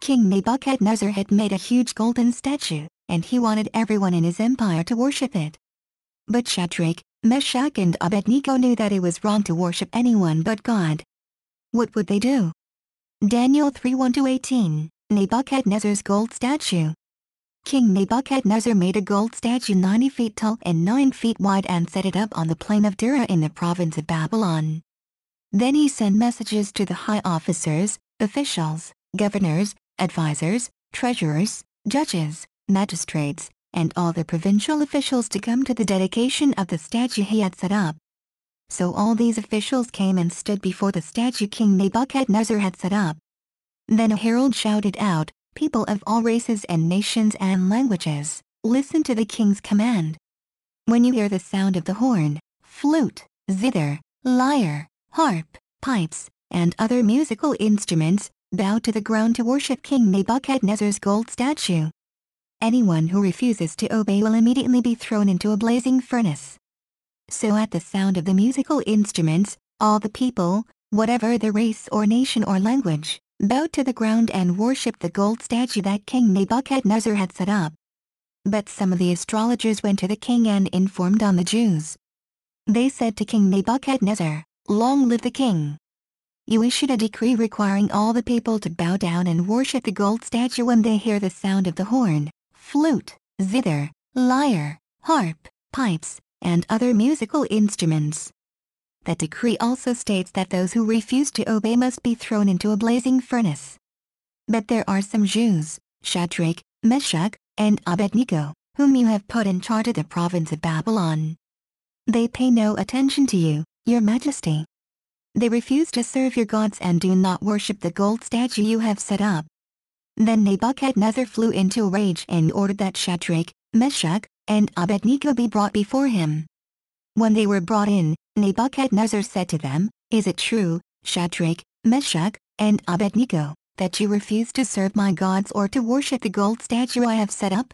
King Nebuchadnezzar had made a huge golden statue, and he wanted everyone in his empire to worship it. But Shadrach, Meshach and Abednego knew that it was wrong to worship anyone but God. What would they do? Daniel 3:1-18, Nebuchadnezzar's gold statue. King Nebuchadnezzar made a gold statue 90 feet tall and 9 feet wide and set it up on the plain of Dura in the province of Babylon. Then he sent messages to the high officers, officials, governors, advisors, treasurers, judges, magistrates, and all the provincial officials to come to the dedication of the statue he had set up. So all these officials came and stood before the statue King Nebuchadnezzar had set up. Then a herald shouted out, "People of all races and nations and languages, listen to the king's command. When you hear the sound of the horn, flute, zither, lyre, harp, pipes, and other musical instruments, bow to the ground to worship King Nebuchadnezzar's gold statue. Anyone who refuses to obey will immediately be thrown into a blazing furnace." So at the sound of the musical instruments, all the people, whatever their race or nation or language, bowed to the ground and worshipped the gold statue that King Nebuchadnezzar had set up. But some of the astrologers went to the king and informed on the Jews. They said to King Nebuchadnezzar, "Long live the king! You issued a decree requiring all the people to bow down and worship the gold statue when they hear the sound of the horn, flute, zither, lyre, harp, pipes, and other musical instruments. That decree also states that those who refuse to obey must be thrown into a blazing furnace. But there are some Jews, Shadrach, Meshach, and Abednego, whom you have put in charge of the province of Babylon. They pay no attention to you, your majesty. They refuse to serve your gods and do not worship the gold statue you have set up." Then Nebuchadnezzar flew into a rage and ordered that Shadrach, Meshach, and Abednego be brought before him. When they were brought in, Nebuchadnezzar said to them, "Is it true, Shadrach, Meshach, and Abednego, that you refuse to serve my gods or to worship the gold statue I have set up?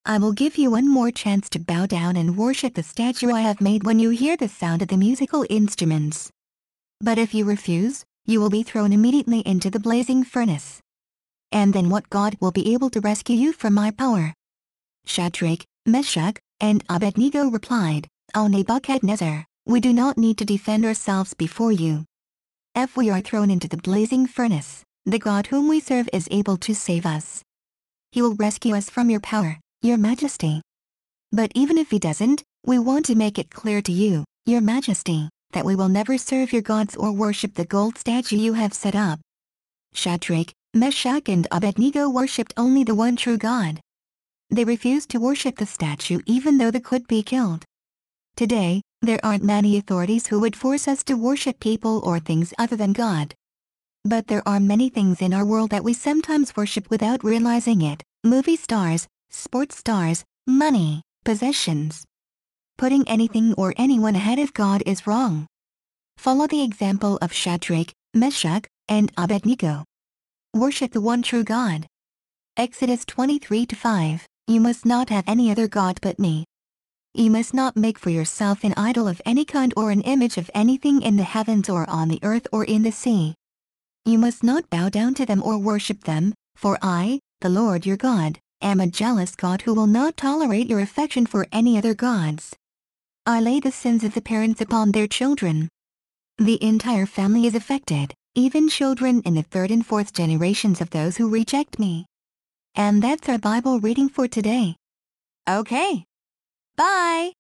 I will give you one more chance to bow down and worship the statue I have made when you hear the sound of the musical instruments. But if you refuse, you will be thrown immediately into the blazing furnace. And then what God will be able to rescue you from my power?" Shadrach, Meshach, and Abednego replied, "O Nebuchadnezzar, we do not need to defend ourselves before you. If we are thrown into the blazing furnace, the God whom we serve is able to save us. He will rescue us from your power, your majesty. But even if he doesn't, we want to make it clear to you, your majesty, that we will never serve your gods or worship the gold statue you have set up." Shadrach, Meshach and Abednego worshipped only the one true God. They refused to worship the statue even though they could be killed. Today, there aren't many authorities who would force us to worship people or things other than God. But there are many things in our world that we sometimes worship without realizing it: movie stars, sports stars, money, possessions. Putting anything or anyone ahead of God is wrong. Follow the example of Shadrach, Meshach, and Abednego. Worship the one true God. Exodus 23:5, "You must not have any other god but me. You must not make for yourself an idol of any kind or an image of anything in the heavens or on the earth or in the sea. You must not bow down to them or worship them, for I, the Lord your God, am a jealous God who will not tolerate your affection for any other gods. I lay the sins of the parents upon their children. The entire family is affected, even children in the third and fourth generations of those who reject me." And that's our Bible reading for today. Okay. Bye!